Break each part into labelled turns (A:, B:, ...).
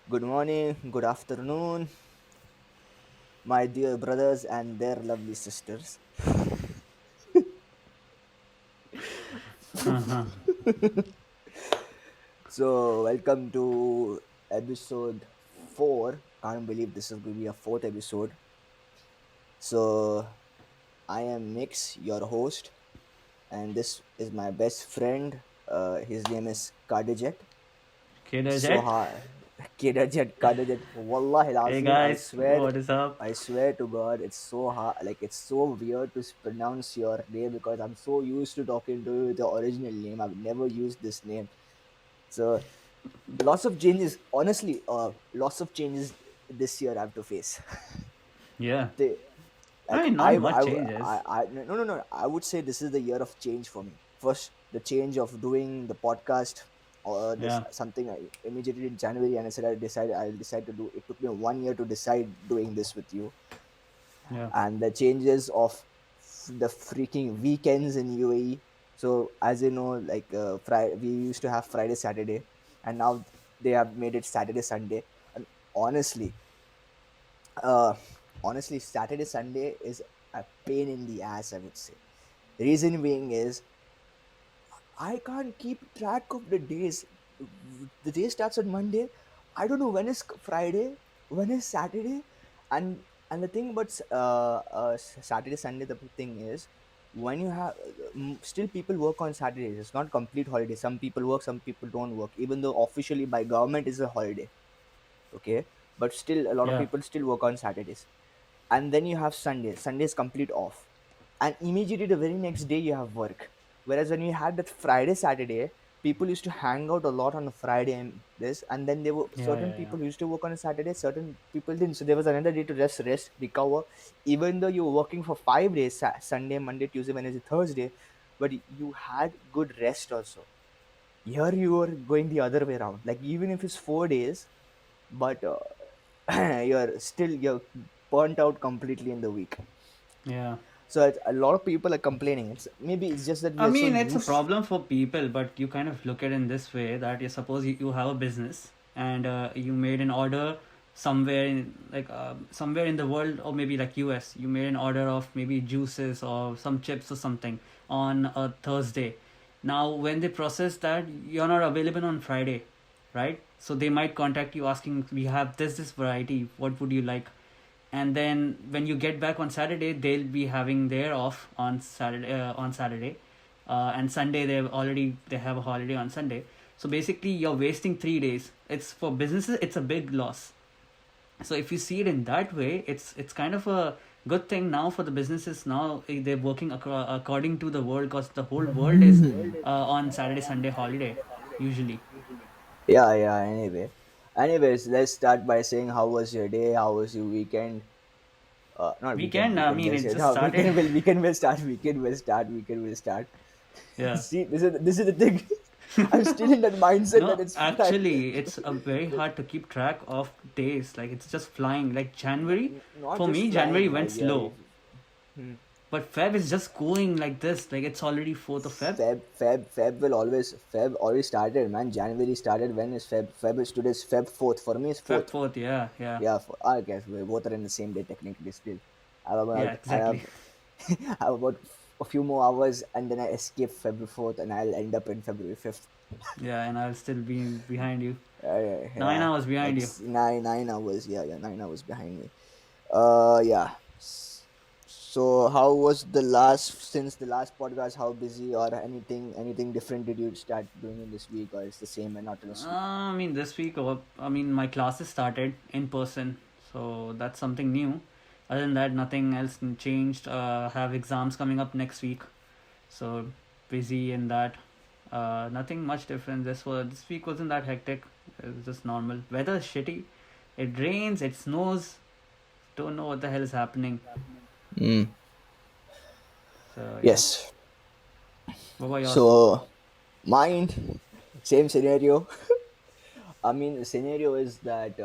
A: Good morning, good afternoon, my dear brothers and their lovely sisters.
B: Uh-huh.
A: So, welcome to episode 4. Can't believe this is going to be a fourth episode. So, I am Mix, your host, and this is my best friend. His name is Caderjet. So
B: Caderjet.
A: hard. Caderjet. Wallahi
B: Hey
A: Lazim, I
B: guys,
A: swear,
B: what is up?
A: I swear to God, it's so hard. Like it's so weird to pronounce your name because I'm so used to talking to you with the original name. I've never used this name. So lots of changes. Honestly, lots of changes this year I have to face.
B: Yeah.
A: They,
B: I
A: like
B: mean, not much changes.
A: no, I would say this is the year of change for me. First, the change of doing the podcast or this
B: Yeah.
A: something I immediately in January, and I said I'll decide to do. It took me 1 year to decide doing this with you,
B: Yeah.
A: and the changes of the freaking weekends in UAE. So as you know, like Friday, we used to have Friday Saturday, and now they have made it Saturday Sunday. And honestly, uh honestly, Saturday Sunday is a pain in the ass, I would say. Reason being is I can't keep track of the days. The day starts on Monday. I don't know when is Friday, when is Saturday, and the thing about Saturday Sunday, the thing is when you have still people work on Saturdays. It's not complete holiday. Some people work, some people don't work. Even though officially by government is a holiday, okay, but still a lot of
B: Yeah.
A: people still work on Saturdays. And then you have Sunday is complete off, and immediately the very next day you have work. Whereas when you had that Friday Saturday, people used to hang out a lot on a Friday and this, and then there were
B: Yeah,
A: certain
B: yeah, yeah.
A: people who used to work on a Saturday, certain people didn't. So there was another day to rest, recover. Even though you were working for 5 days, Sunday, Monday, Tuesday, Wednesday, Thursday, but you had good rest also. Here you are going the other way around. Like even if it's 4 days, but you're burnt out completely in the week.
B: Yeah.
A: So a lot of people are complaining. It's just that we
B: I
A: are so
B: mean, it's a
A: used.
B: problem for people, but you kind of look at it in this way that you suppose you have a business and you made an order somewhere in somewhere in the world or maybe like US. You made an order of maybe juices or some chips or something on a Thursday. Now, when they process that, you're not available on Friday, right? So they might contact you asking, "We have this variety. What would you like?" And then when you get back on Saturday, they'll be having their off on Saturday, and Sunday they have a holiday on Sunday. So basically, you're wasting 3 days. It's for businesses, it's a big loss. So if you see it in that way, it's kind of a good thing now for the businesses. Now they're working according to the world because the whole world is on Saturday Sunday holiday usually.
A: Yeah, yeah. Anyways, let's start by saying how was your day? How was your weekend? Not weekend.
B: Weekend, I
A: Weekend
B: mean,
A: will
B: it
A: say
B: just
A: no.
B: started.
A: Weekend will start. Weekend will start. Weekend will start.
B: Yeah.
A: See, this is the thing. I'm still in that mindset that
B: No,
A: it's Friday.
B: actually, it's a very hard to keep track of days. Like it's just flying. Like January,
A: Not
B: for
A: just
B: me, January
A: flying.
B: went
A: Like yeah,
B: slow,
A: hmm.
B: but Feb is just going like this. Like it's already 4th of Feb.
A: Feb already started, man. January started. When is Feb? Feb is today's Feb 4th. For me, it's
B: Feb
A: 4th.
B: 4th, yeah, yeah,
A: Yeah, I guess we both are in the same day technically still. I have
B: yeah,
A: about I
B: exactly.
A: have, I have about a few more hours and then I escape February 4th and I'll end up in February 5th.
B: Yeah, and I'll still be behind you. Nine
A: Yeah,
B: hours behind
A: like
B: you.
A: 9 hours. Yeah, yeah, 9 hours behind me. Yeah. So how was the last since the last podcast? How busy or anything different did you start doing in this week, or it's the same monotonous week?
B: I mean, this week, I mean, my classes started in person, so that's something new. Other than that, nothing else changed. Have exams coming up next week, so busy in that. Nothing much different. This week wasn't that hectic. It was just normal. Weather is shitty. It rains. It snows. Don't know what the hell is happening.
A: Mm.
B: So yeah.
A: Yes.
B: What about yours?
A: So mine, same scenario. I mean, the scenario is that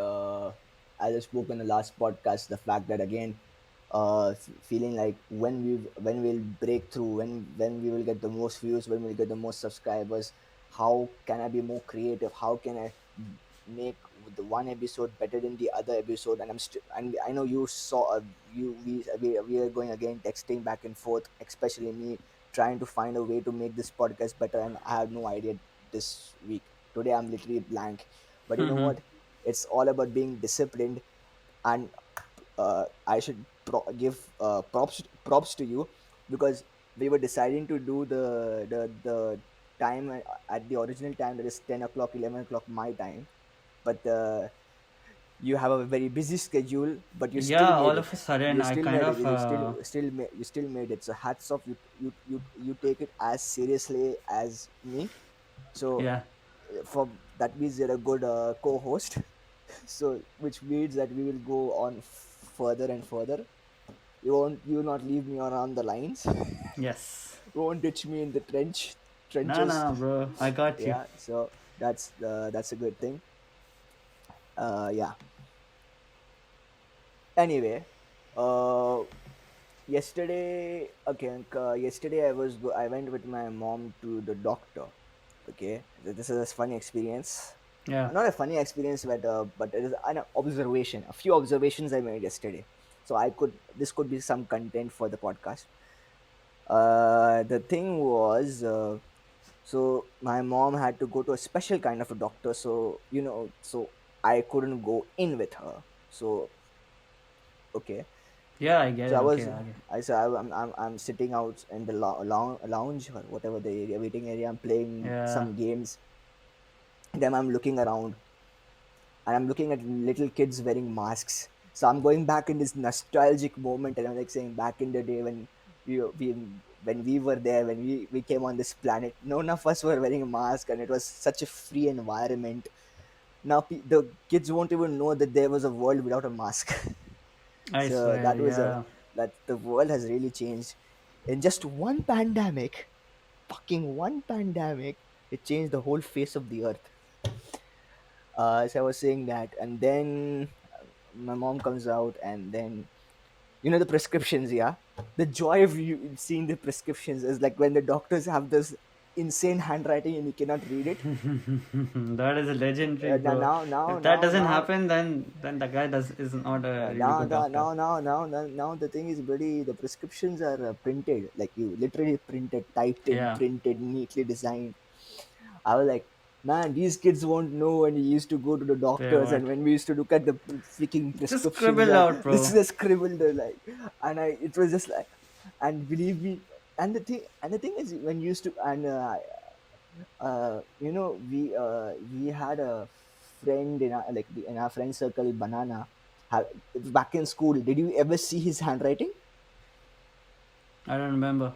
A: as I spoke in the last podcast, the fact that again, feeling like when we'll break through, when we will get the most views, when we'll get the most subscribers, how can I be more creative? How can I make the one episode better than the other episode, and and I know you saw we are going again texting back and forth, especially me trying to find a way to make this podcast better, and I have no idea this week. Today I'm literally blank, but you know what? It's all about being disciplined, and I should give props to you, because we were deciding to do the time at the original time, that is 10 o'clock, 11 o'clock my time, but you have a very busy schedule, but you still
B: Yeah,
A: made
B: all
A: it.
B: of a sudden
A: You
B: I
A: still
B: kind
A: made it.
B: of
A: You still made it. So hats off. You take it as seriously as me. So
B: yeah.
A: for that means you're a good co-host. So which means that we will go on further and further. You will not leave me around the lines.
B: Yes.
A: You won't ditch me in the
B: No,
A: trenches.
B: no, bro. I got you.
A: Yeah, so that's a good thing. Yeah. Anyway, uh yesterday I went with my mom to the doctor. Okay, this is a funny experience.
B: Yeah.
A: Not a funny experience, but it is an observation, a few observations I made yesterday. So this could be some content for the podcast. The thing was, so my mom had to go to a special kind of a doctor, so so I couldn't go in with her. So okay,
B: Yeah, I get
A: so
B: it. Okay, okay.
A: I'm sitting out in the lounge or whatever the area, waiting area. I'm playing
B: Yeah.
A: some games. Then I'm looking around, and I'm looking at little kids wearing masks. So I'm going back in this nostalgic moment, and I'm like saying, back in the day when we when we were there, when we came on this planet, none of us were wearing a mask, and it was such a free environment. Now the kids won't even know that there was a world without a mask.
B: I
A: So
B: swear, yeah.
A: that the world has really changed in just one pandemic. Fucking one pandemic, it changed the whole face of the earth. So I was saying that, and then my mom comes out, and then the prescriptions. Yeah, the joy of you seeing the prescriptions is like when the doctors have this insane handwriting and you cannot read it.
B: That is a legendary,
A: Now,
B: bro.
A: now, now,
B: If that
A: now,
B: doesn't
A: now,
B: happen, then the guy does is not a really
A: now,
B: good
A: now,
B: doctor.
A: now, now, now, now, now, the thing is, buddy, the prescriptions are printed, like you literally printed, typed in,
B: Yeah,
A: printed, neatly designed. I was like, man, these kids won't know when we used to go to the
B: they
A: doctors and
B: won't.
A: when we used to look at the freaking
B: Just
A: prescriptions,
B: scribble
A: and
B: out,
A: this
B: bro.
A: is a scribbled like, and it was just like, and believe me, and the thing is, when you used to, and we had a friend in our, like in our friend circle, Banana, ha- back in school. Did you ever see his handwriting?
B: I don't remember.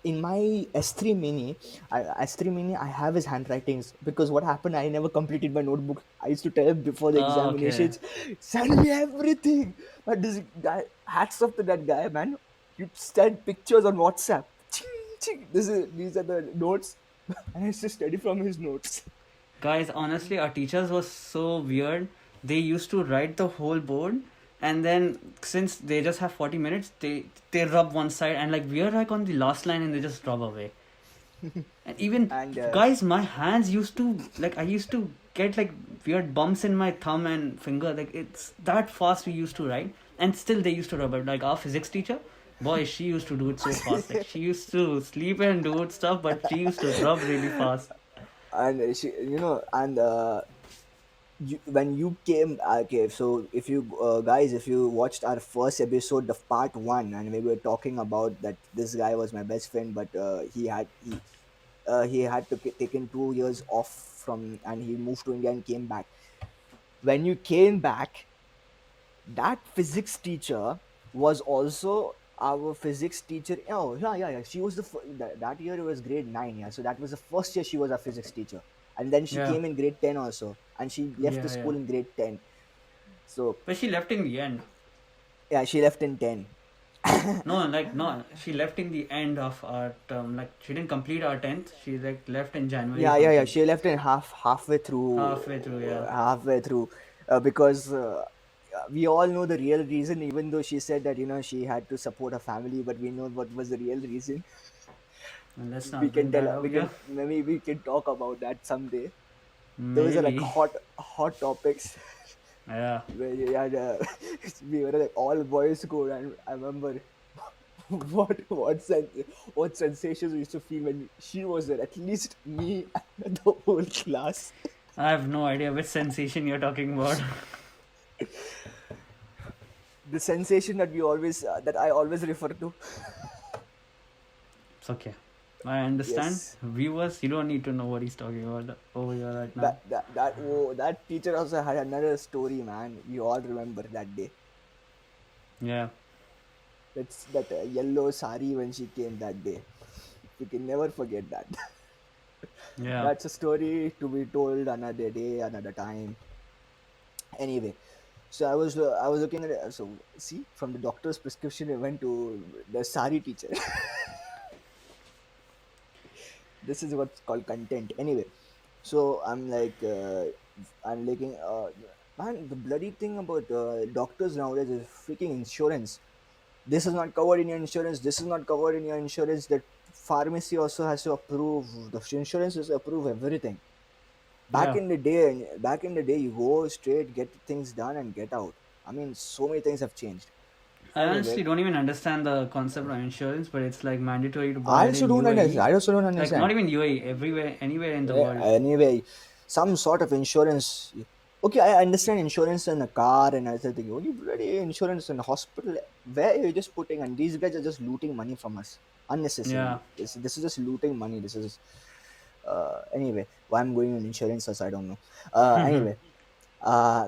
A: In my S3 mini, I have his handwritings, because what happened, I never completed my notebook. I used to tell him before the
B: Oh, okay.
A: examinations, send me everything. But this guy, hats off to that guy, man. You send pictures on WhatsApp. Ching, ching. These are the notes, and I used to study from his notes.
B: Guys, honestly, our teachers was so weird. They used to write the whole board, and then since they just have 40 minutes, they rub one side, and like we are like on the last line, and they just rub away. And even
A: And
B: guys, my hands used to like I used to get like weird bumps in my thumb and finger. Like it's that fast we used to write, and still they used to rub it. Like our physics teacher, boy, she used to do it so fast. Like she used to sleep and do it stuff, but she used to rub really fast.
A: and she, and when you came, okay, so if you guys, if you watched our first episode of part one, and we were talking about that this guy was my best friend, but he had to taken 2 years off from, and he moved to India and came back. When you came back, that physics teacher was also our physics teacher. Oh, yeah, yeah, yeah. She was that year it was grade 9. Yeah, so that was the first year she was a physics teacher, and then she
B: Yeah,
A: came in grade 10 also, and she left the
B: yeah, yeah.
A: school in grade 10. So
B: But she left in the end.
A: yeah, she left in 10.
B: No, like no, she left in the end of our term. Like she didn't complete our 10th. She like left in January
A: Yeah, yeah, yeah.
B: something.
A: She left in halfway through,
B: Halfway through, yeah.
A: halfway through, because we all know the real reason. Even though she said that she had to support her family, but we know what was the real reason.
B: And let's
A: We
B: not
A: can
B: bring
A: tell.
B: that up
A: We
B: here.
A: can maybe we can talk about that someday. There was a like
B: Maybe.
A: hot topics
B: Yeah.
A: where you had we were like all boys school, and I remember what sensations we used to feel when she was there. At least me and the whole class.
B: I have no idea which sensation you're talking about.
A: The sensation that we always that I always refer to.
B: It's okay. I understand.
A: Yes,
B: Viewers, you don't need to know what he's talking about over here right now.
A: that teacher also had another story, man. We all remember that day.
B: Yeah.
A: That's that yellow sari when she came that day. We can never forget that.
B: Yeah.
A: That's a story to be told another day, another time. Anyway, so I was looking at it. So see, from the doctor's prescription, I went to the sari teacher. This is what's called content. Anyway, so I'm looking. Man, the bloody thing about doctors nowadays is freaking insurance. This is not covered in your insurance. This is not covered in your insurance. That pharmacy also has to approve. The insurance has to approve everything.
B: Yeah.
A: Back in the day, you go straight, get things done, and get out. I mean, so many things have changed.
B: I
A: Anyway,
B: honestly don't even understand the concept of insurance, but it's like mandatory to buy
A: I
B: it
A: also
B: in
A: don't understand.
B: UAE.
A: I also don't
B: Like not
A: understand.
B: even UAE, everywhere, anywhere in the world.
A: Anyway, some sort of insurance. Okay, I understand insurance in a car and everything. Only bloody insurance in a hospital. Where you're just putting, and these guys are just looting money from us
B: Yeah.
A: unnecessarily. This is just looting money. This is anyway. Why I'm going in insurance, I don't know. Anyway,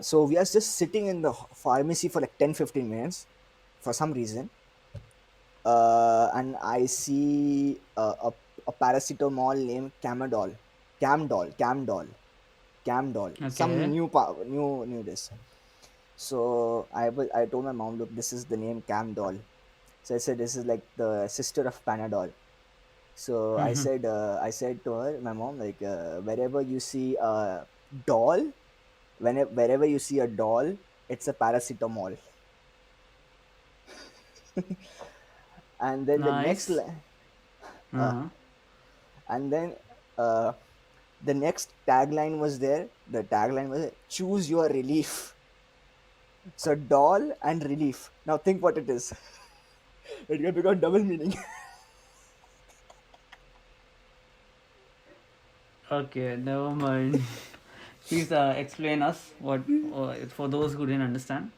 A: so we are just sitting in the pharmacy for like 10-15 minutes for some reason, and I see a paracetamol named Camdol, some
B: Okay.
A: new this. So I told my mom, look, this is the name Camdol. So I said this is like the sister of Panadol. So I said to her, my mom, like wherever you see a doll, wherever you see a doll, it's a paracetamol. And then
B: Nice.
A: uh,
B: Uh-huh.
A: and then uh, the next tagline was there. The tagline was choose your relief. So doll and relief. Now think what it is. It can become double meaning.
B: Okay, never mind. Please explain us what for those who didn't understand.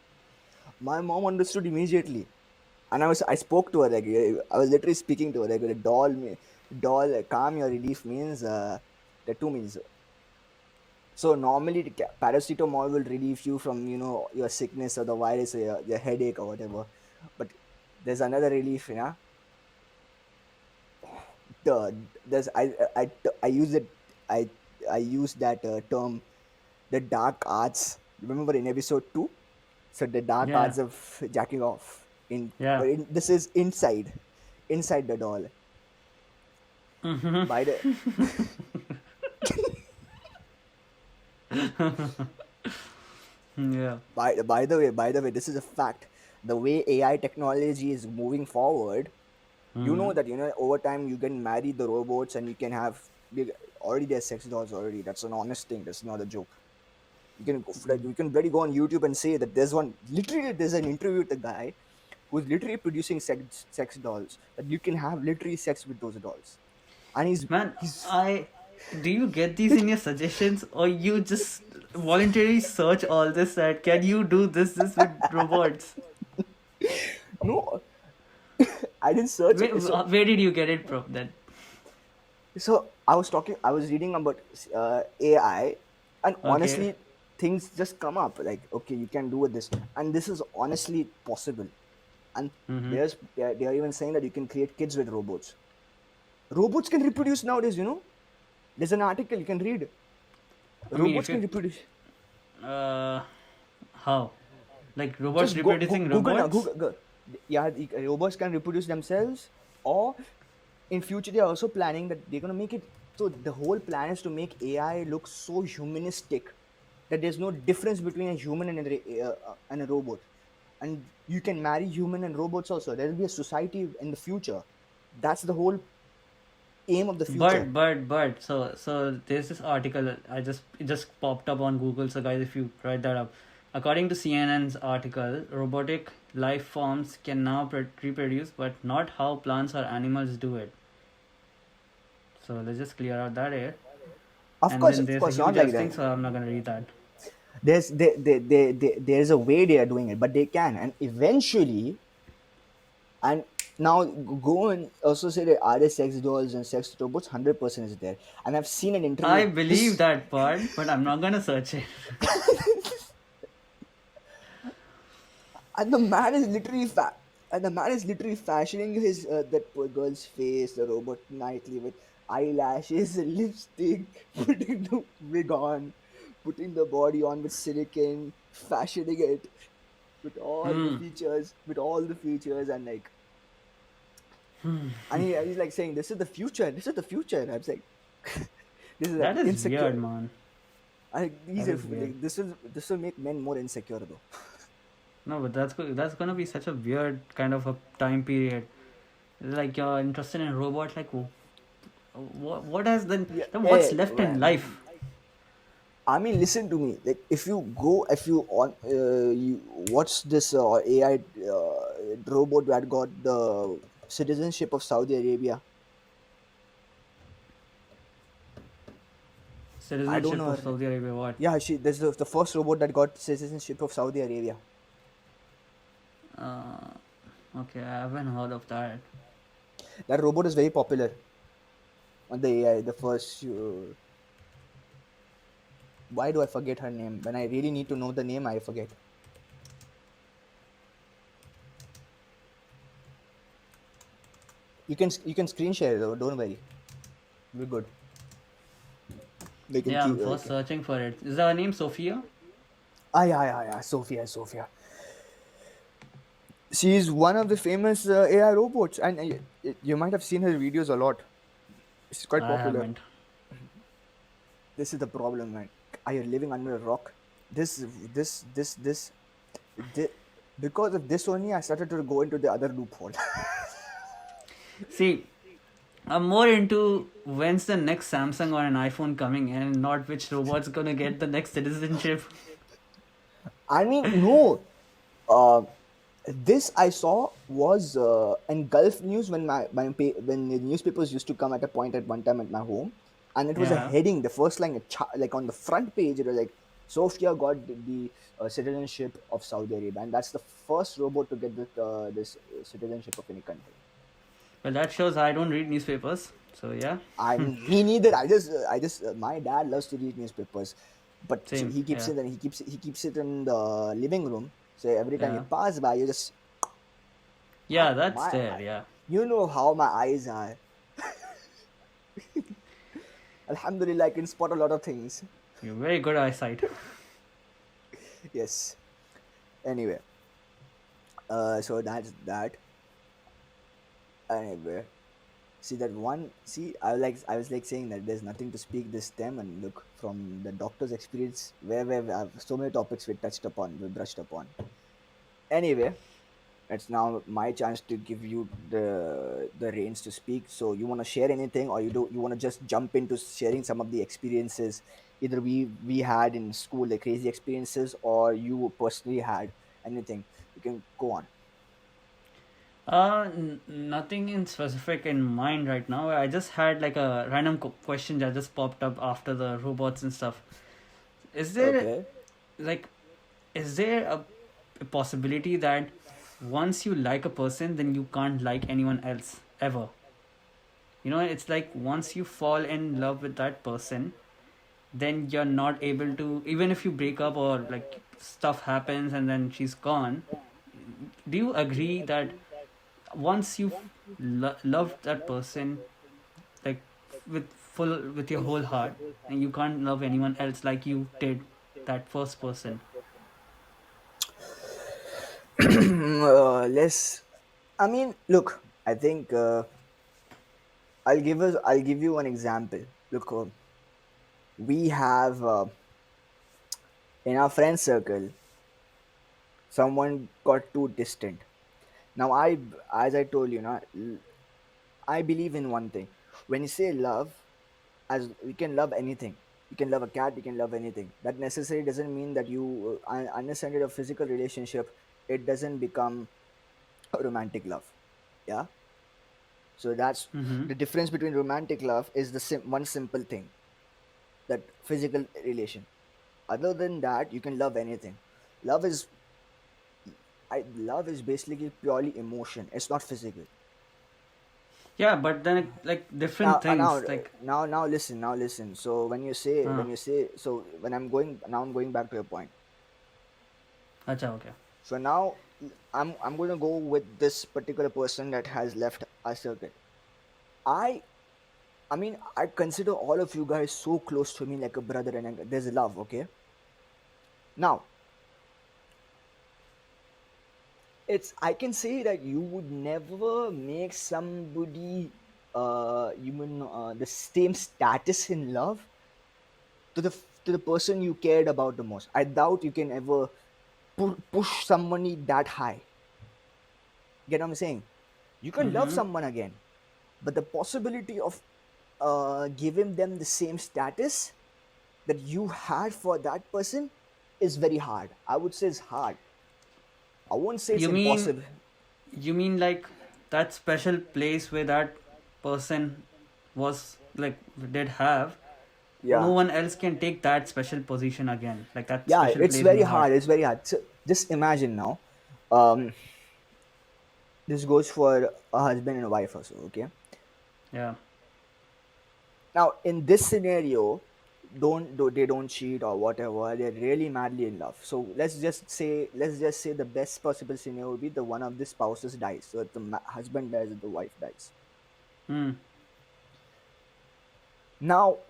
A: My mom understood immediately, and I spoke to her like I was literally speaking to her like doll calm your relief means the two means. So normally the paracetamol will relieve you from your sickness or the virus or your headache or whatever, but there's another relief, there's I use it I I use that term, the dark arts. Remember in episode 2? So the dark
B: Yeah.
A: arts of jacking off
B: Yeah.
A: this is inside the doll. By the
B: Yeah.
A: by the way, this is a fact. The way AI technology is moving forward, that over time you can marry the robots and you can have already there's sex dolls already. That's an honest thing. That's not a joke. You can bloody go on YouTube and say that there's an interview with a guy who's literally producing sex dolls, that you can have literally sex with those dolls, and
B: Man,
A: he's
B: I do you get these in your suggestions or you just voluntarily search all this that can you do this with robots?
A: no, I didn't search
B: Where,
A: it.
B: where did you get it from then?
A: So I was reading about AI, and
B: Okay.
A: honestly, things just come up like, okay, you can do this, and this is honestly possible. And they are even saying that you can create kids with robots. Robots can reproduce nowadays. There's an article you can read.
B: I mean,
A: Robots
B: if
A: can
B: you
A: reproduce.
B: uh, how like robots
A: Just
B: reproducing
A: Google now.
B: robots?
A: Yeah, robots can reproduce themselves, or in future they're also planning that they're gonna make it. So the whole plan is to make AI look so humanistic that there's no difference between a human and a robot, and you can marry human and robots also. There will be a society in the future. That's the whole. aim of the future.
B: But there's this article I just it just popped up on Google. So guys, if you write that up, according to CNN's article, robotic life forms can now reproduce, but not how plants or animals do it. So let's just clear out that air. And then
A: Of
B: there's a
A: course, not
B: huge
A: like
B: asterisk,
A: that.
B: so I'm not gonna read that.
A: There's a way they are doing it, but they can, and eventually, and now go and also say that are there sex dolls and sex robots? 100% is there, and I've seen an interview
B: I
A: of
B: believe
A: this.
B: that part, but I'm not gonna search it.
A: And the man is literally and the man is literally fashioning his that poor girl's face, the robot nightly with eyelashes and lipstick, putting the wig on, putting the body on with silicone, fashioning it with all the
B: Hmm.
A: features, and like, and he's like saying, "This is the future. This is the future." And I was like, "This is
B: That
A: like
B: is weird,
A: insecure."
B: man.
A: These
B: That
A: are
B: is weird.
A: like this will make men more insecure though.
B: No, but that's gonna be such a weird kind of a time period. Like you're interested in robots, like what has
A: Yeah,
B: then what's
A: yeah,
B: left in
A: man.
B: life?
A: I mean, listen to me. Like, if you on, you watch this AI robot that got the citizenship of Saudi Arabia. I don't
B: Citizenship
A: know
B: of
A: her.
B: Saudi Arabia, what?
A: Yeah, she. There's the first robot that got citizenship of Saudi Arabia.
B: Uh, okay, I haven't heard of that.
A: That robot is very popular on the AI. The first. Why do I forget her name? When I really need to know the name, I forget. You can screen share though. Don't worry. We're good. They can
B: Yeah, I'm
A: keep.
B: first searching for it. Is her name Sophia?
A: Yeah. Sophia, Sophia. She's one of the famous AI robots, and you might have seen her videos a lot. She's quite
B: I
A: popular.
B: haven't.
A: This is the problem, man. Are you living under a rock? This, this, this, this, this. Because of this only, I started to go into the other loophole.
B: See, I'm more into when's the next Samsung or an iPhone coming, and not which robot's gonna get the next citizenship.
A: I mean, no. Uh, this I saw was in Gulf News when when the newspapers used to come at a point at one time at my home, and it was a
B: Yeah.
A: heading, the first line, like on the front page, it was like Sofia got the citizenship of Saudi Arabia, and that's the first robot to get this citizenship of any country.
B: Well, that shows I don't read newspapers. So yeah,
A: I Me neither. My dad loves to read newspapers, but so
B: same.
A: he keeps
B: Yeah.
A: it and he keeps it in the living room. So every time you
B: Yeah.
A: pass by, you just
B: Yeah, that's
A: my
B: there. Yeah.
A: you know how my eyes are. Alhamdulillah, I can spot a lot of things.
B: You're very good eyesight.
A: Yes. Anyway, so that's that. Anyway, see that one. See, I was like saying that there's nothing to speak this time, and look from the doctor's experience, where we have so many topics we brushed upon. Anyway, it's now my chance to give you the reins to speak. So you want to share anything, or you want to just jump into sharing some of the experiences either we had in school, the crazy experiences, or you personally had anything. You can go on.
B: Nothing in specific in mind right now. I just had like a random question that just popped up after the robots and stuff. Is there
A: Okay.
B: like, is there a possibility that once you like a person, then you can't like anyone else ever? You know, it's like once you fall in love with that person, then you're not able to, even if you break up or like stuff happens and then she's gone. Do you agree that once you've loved that person, like with your whole heart, and you can't love anyone else like you did that first person?
A: Let's. I mean, look. I think I'll give you an example. Look, we have in our friend circle, someone got too distant. Now, as I told you, now I believe in one thing. When you say love, as you can love anything, you can love a cat, you can love anything. That necessarily doesn't mean that you understand it a physical relationship, it doesn't become a romantic love. Yeah. So that's
B: Mm-hmm.
A: the difference between romantic love is the one simple thing, that physical relation. Other than that, you can love anything. Love is love is basically purely emotion, it's not physical.
B: Yeah, but then like different
A: Now
B: things like
A: now listen, now listen. So
B: uh,
A: when I'm going now, I'm going back to your point.
B: acha, okay.
A: So now I'm going to go with this particular person that has left our circuit. I i mean, I consider all of you guys so close to me, like a brother, and there's love, okay? Now, it's, I can say that you would never make somebody the same status in love to the person you cared about the most. I doubt you can ever push somebody that high. Get what I'm saying? You can love
B: Mm-hmm.
A: someone again, but the possibility of giving them the same status that you had for that person is very hard. I would say it's hard. I won't say it's
B: You mean
A: impossible.
B: you mean like that special place where that person was like did have, no
A: Yeah,
B: one else can take that special position again. Like that
A: yeah,
B: special
A: it's
B: place in
A: very
B: your heart.
A: hard. It's very hard. So just imagine now. Um, this goes for a husband and a wife also. Okay.
B: Yeah.
A: Now, in this scenario, they don't cheat or whatever. They're really madly in love. So let's just say the best possible scenario would be the one of the spouses dies. So the husband dies and the wife dies.
B: Hmm.
A: Now,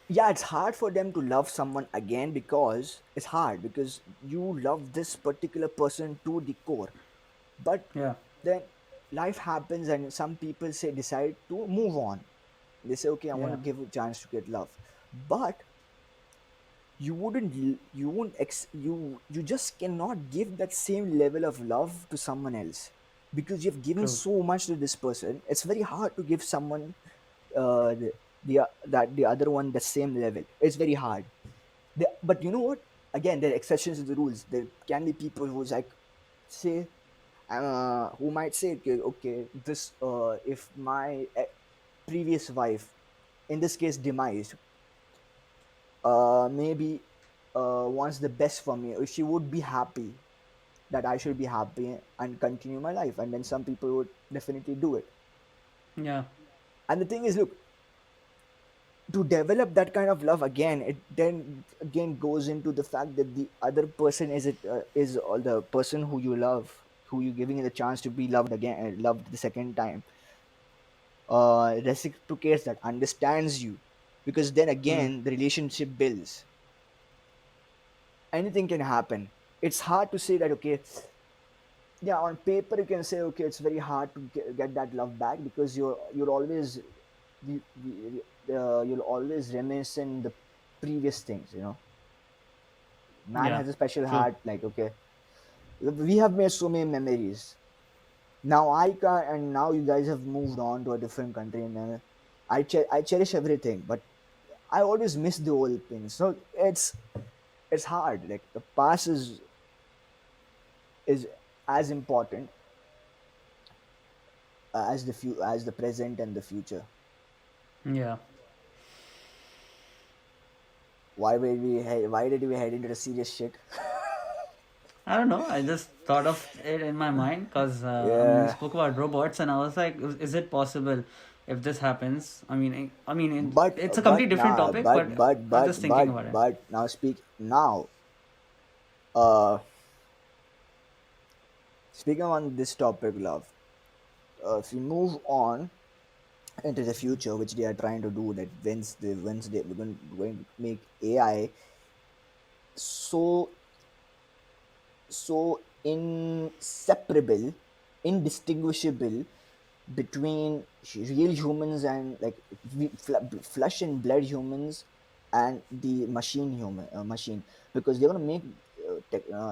A: yeah, it's hard for them to love someone again, because it's hard because you love this particular person to the core. But
B: Yeah.
A: then life happens, and some people say decide to move on. They say, okay, I want
B: Yeah.
A: to give a chance to get love. But you won't you just cannot give that same level of love to someone else, because you've given
B: True.
A: so much to this person. It's very hard to give someone that the other one the same level. It's very hard. But you know what, again, there are exceptions to the rules. There can be people who's like, say, who might say, okay, okay, this if my previous wife, in this case demise, maybe wants the best for me, or she would be happy that I should be happy and continue my life, and then some people would definitely do it.
B: Yeah.
A: And the thing is, look, to develop that kind of love again, it then again goes into the fact that the other person is the person who you love, who you giving the chance to be loved again, loved the second time, reciprocates that, understands you, because then
B: Hmm.
A: again the relationship builds. Anything can happen. It's hard to say that, okay, yeah, on paper you can say, okay, it's very hard to get that love back, because you're always you'll always reminiscing the previous things, you know. Man
B: Yeah.
A: has a special
B: True.
A: heart, like, okay, we have made so many memories. Now I can, and now you guys have moved on to a different country, and I cherish everything, but I always miss the old things. So it's hard. Like, the past is as important as the present and the future.
B: Yeah.
A: Why did we head into the serious shit?
B: I don't know. I just thought of it in my mind because you
A: Yeah,
B: spoke about robots, and I was like, is it possible if this happens? It's a
A: but
B: completely different
A: nah,
B: topic, but I was just thinking about it.
A: but now uh speaking on this topic, love. If we move on into the future, which they are trying to do, that once they we're going to make AI so inseparable, indistinguishable between real humans and, like, flesh and blood humans, and the machine, because they're going to make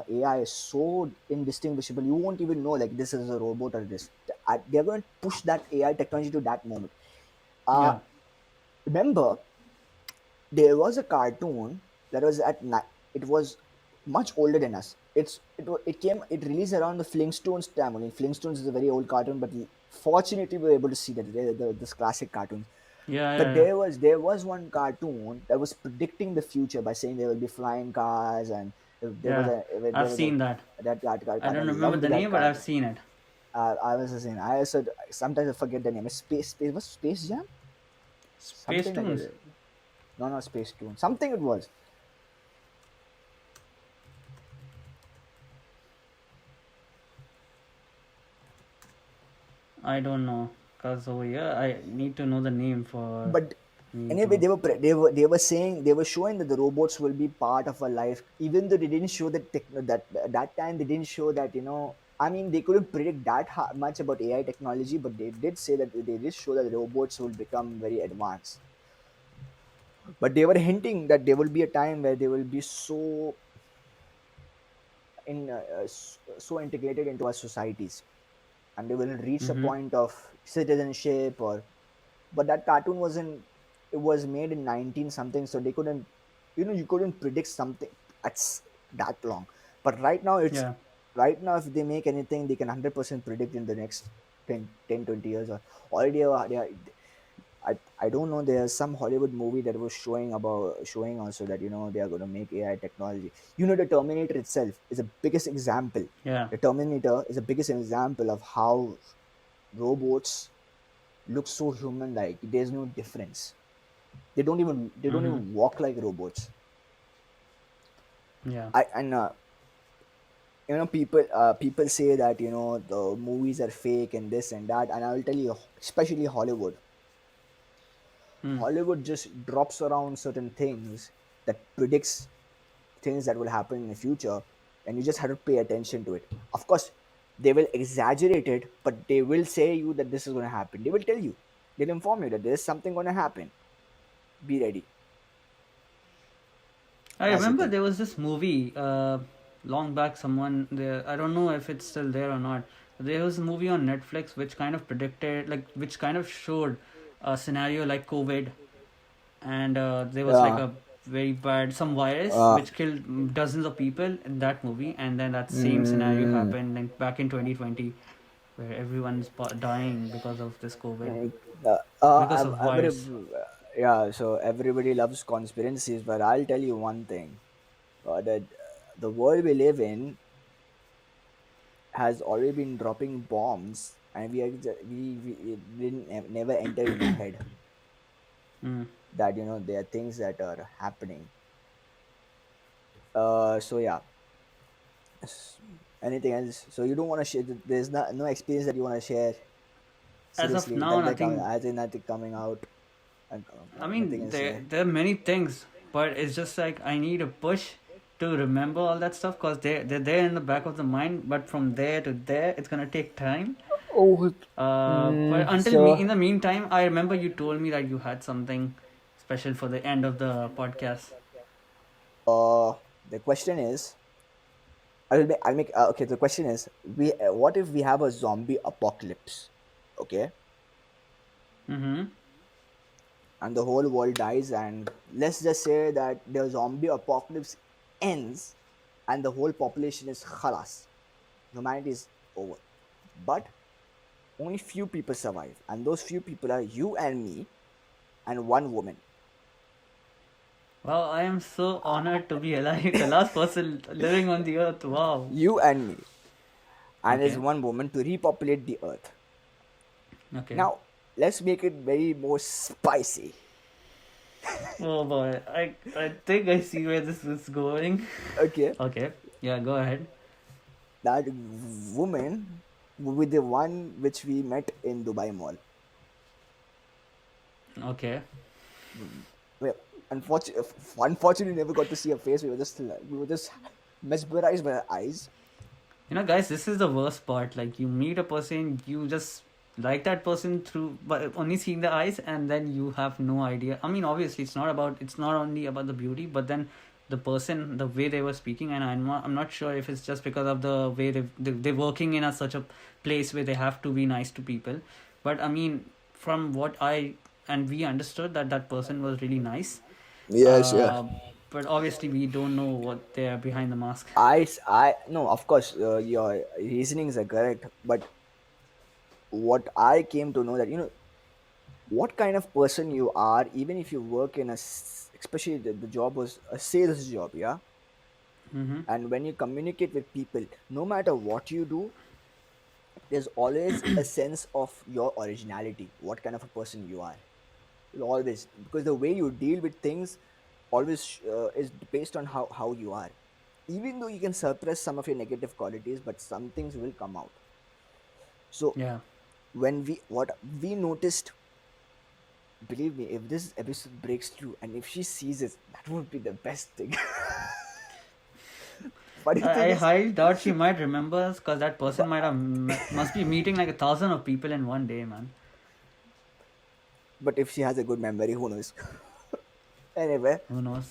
A: AI so indistinguishable, you won't even know, like, this is a robot or this. they're going to push that AI technology to that moment. Uh,
B: Yeah.
A: Remember, there was a cartoon that was it was much older than us. It released around the Flintstones time. I mean, Flintstones is a very old cartoon, but fortunately we were able to see that this classic cartoons.
B: Yeah.
A: But
B: Yeah. Yeah.
A: there was one cartoon that was predicting the future by saying there will be flying cars, and
B: Yeah.
A: there
B: I've
A: was a
B: seen that. I
A: cartoon.
B: don't
A: I
B: remember
A: loved
B: the
A: that
B: name, but I've
A: cartoon.
B: seen it.
A: I was just saying, I said sometimes I forget the name. It's Space was Space Jam,
B: Space
A: something like
B: Tunes.
A: that. No, not Space Tune, something it was.
B: I don't know. Because over here, I need to know the name for
A: But
B: me
A: anyway,
B: to.
A: they were saying, they were showing that the robots will be part of our life, even though they didn't show that that time they didn't show that, I mean, they couldn't predict that much about AI technology, but they did say that they did show that robots will become very advanced. But they were hinting that there will be a time where they will be so integrated into our societies, and they will reach a
B: Mm-hmm.
A: point of citizenship. Or but that cartoon wasn't, it was made in 19 something, so they couldn't, you couldn't predict something that's that long. But
B: Yeah.
A: right now if they make anything, they can 100% predict in the next 10 20 years. Or already I don't know, there's some Hollywood movie that was showing also that they are going to make AI technology. The Terminator itself is the biggest example.
B: Yeah.
A: The Terminator is the biggest example of how robots look so human like. There's no difference. They don't even
B: Mm-hmm.
A: walk like robots.
B: Yeah.
A: I and people say that the movies are fake and this and that, and I will tell you, especially
B: Mm.
A: Hollywood just drops around certain things that predicts things that will happen in the future, and you just have to pay attention to it. Of course, they will exaggerate it, but they will say you that this is going to happen. They will tell you, they'll inform you that there's something going to happen. Be ready.
B: I
A: That's the
B: remember
A: thing.
B: there was this movie long back. Someone there, I don't know if it's still there or not. There was a movie on Netflix which kind of predicted, like, which kind of showed a scenario like COVID, and there was like
A: Yeah.
B: a very bad some virus
A: Uh,
B: which killed dozens of people in that movie, and then that same scenario
A: mm,
B: happened like back in 2020, where everyone's dying because of this COVID,
A: mm, I'm
B: because of virus.
A: yeah. So everybody loves conspiracies, but I'll tell you one thing: that the world we live in has already been dropping bombs, and we it didn't never enter in our head
B: Mm.
A: that there are things that are happening. So yeah. Anything else? So you don't want to share? There's no experience that you want to share.
B: As of
A: Seriously,
B: now,
A: that they come
B: nothing.
A: as in nothing coming out, and
B: I
A: nothing
B: mean,
A: is there.
B: there are many things, but it's just like I need a push to remember all that stuff because they're there in the back of the mind. But from there to there, it's gonna take time.
A: Oh,
B: But until me,
A: so
B: in the meantime, I remember you told me that you had something special for the end of the podcast.
A: the question is, I'll make okay. The question is, what if we have a zombie apocalypse? Okay,
B: Mm-hmm.
A: and the whole world dies, and let's just say that the zombie apocalypse ends, and the whole population is khalas. Humanity is over. But only few people survive, and those few people are you and me and one woman.
B: Wow, I am so honored to be alive, the last person living on the earth. Wow.
A: You and me, and there's
B: Okay.
A: one woman to repopulate the earth.
B: Okay.
A: Now, let's make it very more spicy.
B: Oh boy, I think I see where this is going.
A: Okay,
B: Okay. Yeah, go ahead.
A: that woman will be the one which we met in Dubai Mall.
B: Okay.
A: Well, unfortunately, never got to see her face. We were just mesmerized by her eyes.
B: You know, guys, this is the worst part. Like, you meet a person, you just like that person through but only seeing the eyes, and then you have no idea. I mean, obviously, it's not only about the beauty, but then the person, the way they were speaking, and I'm not sure if it's just because of the way they're working in such a place where they have to be nice to people. But I mean, from what I and we understood, that person was really nice.
A: Yes, yeah.
B: uh, but obviously we don't know what they are behind the mask.
A: No, of course, your reasonings are correct, but what I came to know that, what kind of person you are, even if you work in especially the job was a sales job, yeah.
B: Mm-hmm.
A: And when you communicate with people, no matter what you do, there's always a sense of your originality, what kind of a person you are. Always, because the way you deal with things always is based on how you are. Even though you can suppress some of your negative qualities, but some things will come out. So
B: Yeah.
A: when what we noticed, believe me, if this episode breaks through and if she sees it, that would be the best thing. Funny thing
B: I
A: is,
B: highly doubt she might remember us, because that person might have must be meeting like 1,000 of people in one day, man.
A: but if she has a good memory, who knows? Anyway,
B: Who knows?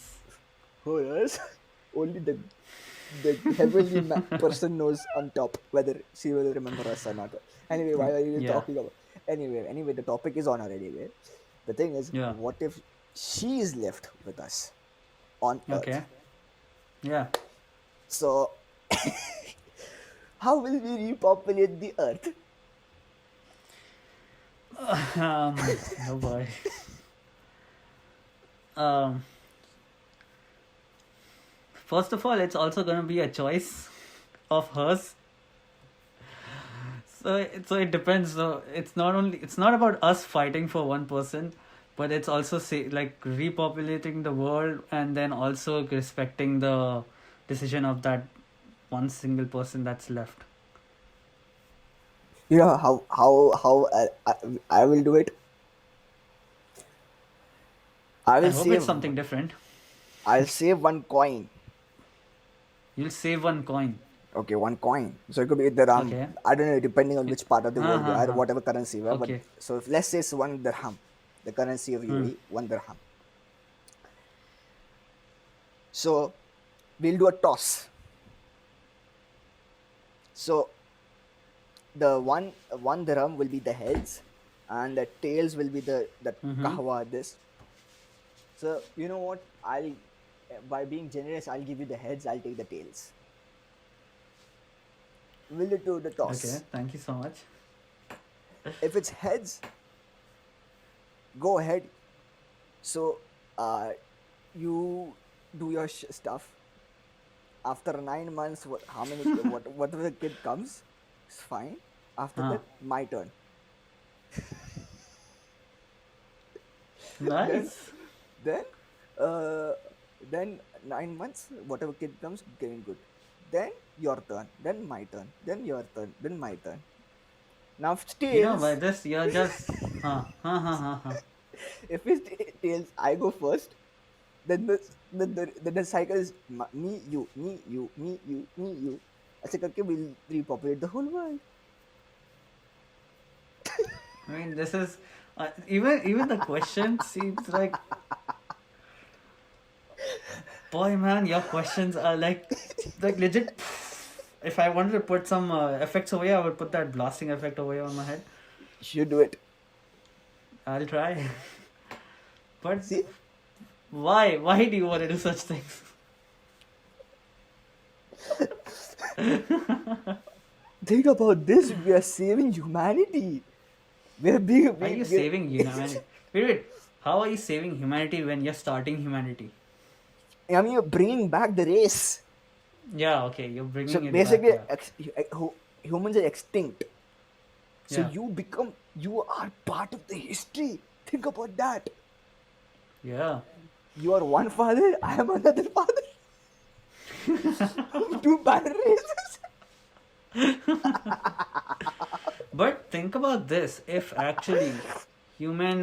A: who knows? Only the heavenly person knows on top whether she will remember us or not. Anyway, why are you
B: Yeah.
A: talking about? Anyway, the topic is on her anyway. The thing is,
B: Yeah.
A: what if she is left with us on Earth?
B: Okay. Yeah.
A: So, how will we repopulate the Earth?
B: Oh boy. Um. First of all, it's also gonna be a choice of hers. So it depends. So it's not about us fighting for one person, but it's also like repopulating the world, and then also respecting the decision of that one single person that's left.
A: You know how I will do it. I
B: I
A: will
B: hope it's
A: save.
B: something different.
A: I'll save one coin.
B: You'll save one coin.
A: Okay, one coin. So it could be dirham.
B: Okay.
A: I don't know, depending on which part of the
B: Ha
A: world you
B: ha
A: are,
B: ha.
A: whatever currency you are. But
B: Okay.
A: so if, let's say it's one dirham, the currency of
B: Hmm.
A: UAE, one dirham. So we'll do a toss. So the one dirham will be the heads, and the tails will be the
B: Mm-hmm.
A: kahwa this. So you know what? I'll by being generous, I'll give you the heads. I'll take the tails. We'll do the
B: Okay.
A: toss.
B: Thank you so much.
A: If it's heads, go ahead. So you do your stuff. After 9 months, how many whatever the kid comes, it's fine. After
B: Ah.
A: that, my turn. then
B: Nice.
A: then uh then 9 months, whatever kid comes, getting good. Then your turn. Then my turn. Then your turn. Then my turn. Now if it's
B: By
A: tails,
B: this you're just. Huh. Huh. Huh. Huh. Huh.
A: if it's tails, I go first. Then the cycle is me you me you me you me you. ऐसे करके we'll repopulate the whole world.
B: I mean, this is even the question seems like, boy, man, your questions are like legit. If I wanted to put some effects away, I would put that blasting effect away on my head.
A: You should do it.
B: I'll try. But
A: See,
B: why? Why do you want to do such things?
A: think about this. We are saving humanity. We're being
B: Are you
A: we're,
B: saving humanity? Wait. How are you saving humanity when you're starting humanity?
A: I mean, you're bringing back the race.
B: Yeah. Okay. You're
A: So
B: bringing it back.
A: basically,
B: Yeah.
A: humans are extinct. So
B: Yeah.
A: you are part of the history. Think about that.
B: Yeah.
A: You are one father. I am another father. Two parent races.
B: But think about this: if actually human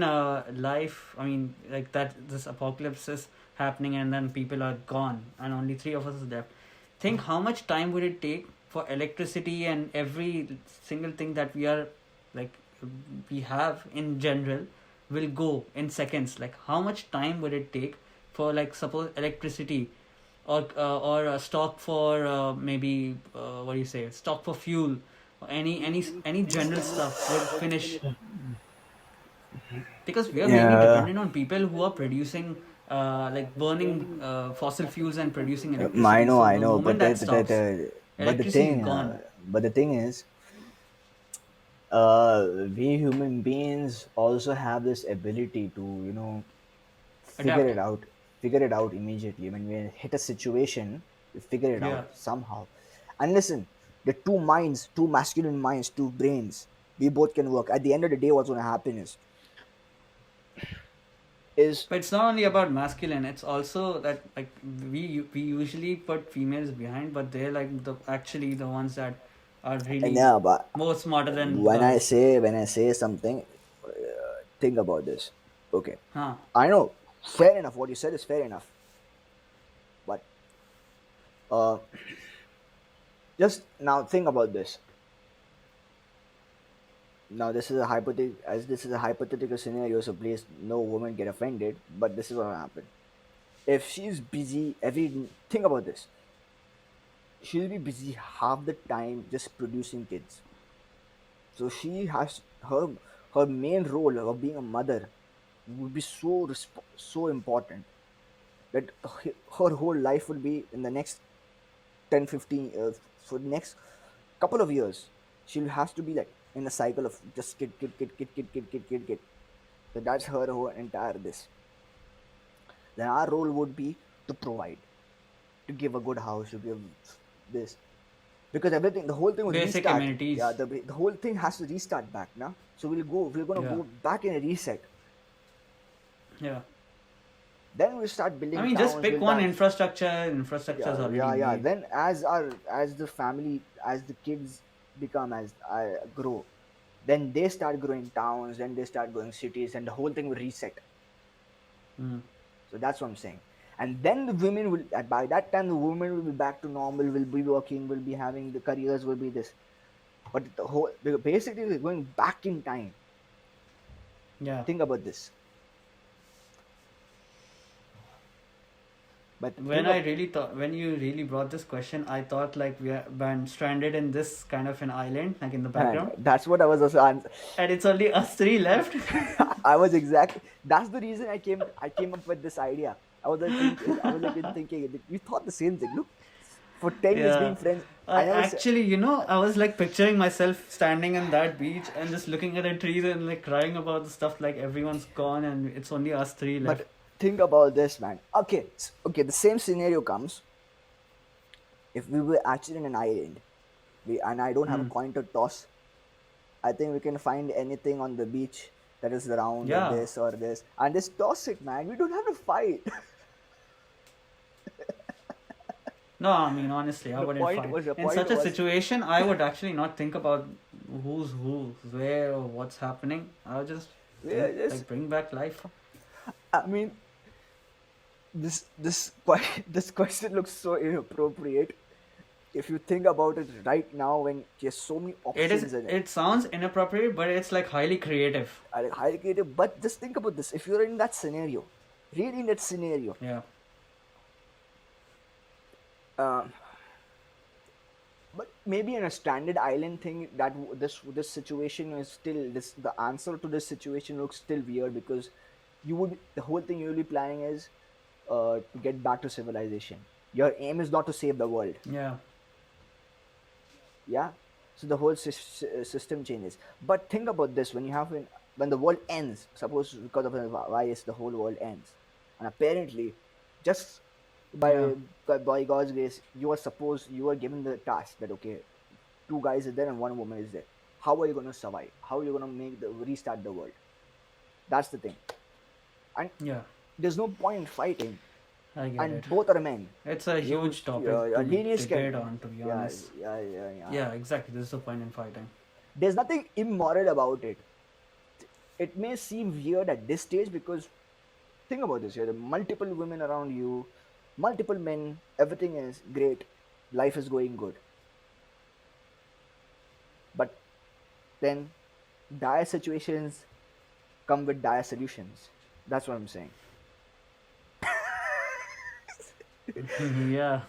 B: life, I mean, like that, this apocalypse is happening, and then people are gone, and only three of us is left. Think how much time would it take for electricity and every single thing that like, we have in general, will go in seconds. Like, how much time would it take for, like, suppose electricity? or stock for maybe what do you say, stock for fuel, or any general stuff would finish, because we are mainly
A: Yeah,
B: dependent on people who are producing like burning fossil fuels and producing
A: I
B: electricity.
A: know,
B: So
A: I
B: the
A: know,
B: moment
A: but
B: that stops,
A: but the
B: electricity is
A: thing,
B: gone.
A: but the thing is, we human beings also have this ability to, figure
B: Adapt.
A: it out, figure it out immediately. When we hit a situation, we figure it
B: Yeah.
A: out somehow. And listen, the two minds, two masculine minds, two brains, we both can work. At the end of the day, what's going to happen is
B: But it's not only about masculine. It's also that like we usually put females behind, but they're like the actually the ones that are really
A: yeah, but
B: more smarter than girls.
A: when I say something, think about this. Okay,
B: Huh?
A: I know, fair enough. What you said is fair enough, but uh, just now think about this. Now this is a hypothetical scenario, so please no woman get offended. But this is what will happen. If she's busy think about this. She'll be busy half the time just producing kids. So she has her main role of being a mother would be so important that her whole life will be in the next 10, 15 for the next couple of years. She'll have to be like in a cycle of just kid. So that's her whole entire this. Then our role would be to provide, to give a good house, to give this, because everything, the whole thing will
B: Basic
A: restart. Yeah,
B: amenities.
A: the whole thing has to restart back now. So we're gonna
B: Yeah.
A: go back in a reset.
B: Yeah.
A: Then we'll start
B: I
A: building
B: mean, just
A: towns.
B: pick
A: We'll
B: one
A: start,
B: infrastructure. Infrastructure is
A: yeah,
B: already
A: yeah, yeah.
B: made.
A: Then as the family, as the kids become, as grow, then they start growing towns, then they start growing cities, and the whole thing will reset.
B: Mm.
A: So that's what I'm saying. And then the women will, by that time, the women will be back to normal, will be working, will be having the careers, will be this. But the whole, basically, we're going back in time.
B: Yeah.
A: Think about this. But
B: When I really thought, when you really brought this question, I thought like we are been stranded in this kind of an island, like in the
A: and
B: background,
A: that's what I was also.
B: and it's only us three left.
A: I was exactly. That's the reason I came up with this idea. I was like thinking. We thought the same thing. Look, for 10 years
B: Yeah.
A: being friends,
B: I
A: I never said.
B: actually, you know, I was like picturing myself standing in that beach and just looking at the trees and like crying about the stuff like everyone's gone and it's only us three left.
A: But think about this, man. Okay, okay. The same scenario comes if we were actually in an island. And I don't have a
B: Hmm.
A: coin to toss. I think we can find anything on the beach that is round or
B: Yeah.
A: this or this, and just toss it, man. We don't have to fight.
B: No, I mean honestly, I wouldn't fight.
A: The
B: In
A: point
B: such a
A: was,
B: situation, I would actually not think about who's who, where, or what's happening. I would just
A: we are
B: think
A: just.
B: like bring back life.
A: I mean, this question looks so inappropriate if you think about it right now when there's so many
B: It is.
A: options in it.
B: It sounds inappropriate, but it's like highly creative.
A: Highly creative, but just think about this: if you're in that scenario, really in that scenario,
B: Yeah.
A: um, but maybe in a stranded island thing, that this situation is still this. The answer to this situation looks still weird because the whole thing you'll be planning is to get back to civilization. Your aim is not to save the world.
B: Yeah.
A: Yeah, so the whole system changes. But think about this: when the world ends, suppose because of a virus the whole world ends, and apparently just
B: Yeah.
A: by God's grace you are given the task that, okay, two guys are there and one woman is there. How are you going to survive? How are you going to make the restart the world? That's the thing. And
B: Yeah.
A: there's no point in fighting,
B: I get
A: and
B: it.
A: both are men.
B: It's a
A: You
B: huge topic to
A: lineage
B: debate
A: can,
B: on, to be
A: yeah,
B: honest.
A: yeah.
B: Yeah, exactly. This is the point in fighting.
A: There's nothing immoral about it. It may seem weird at this stage because think about this: you have multiple women around you, multiple men, everything is great, life is going good. But then dire situations come with dire solutions. That's what I'm saying.
B: Yeah.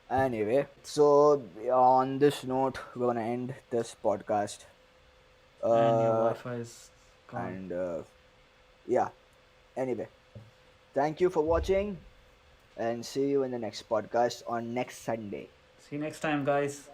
A: Anyway, so on this note, we're gonna end this podcast.
B: And your
A: Uh,
B: Wi-Fi is gone.
A: and yeah. Anyway, thank you for watching, and see you in the next podcast on next Sunday.
B: See you next time, guys.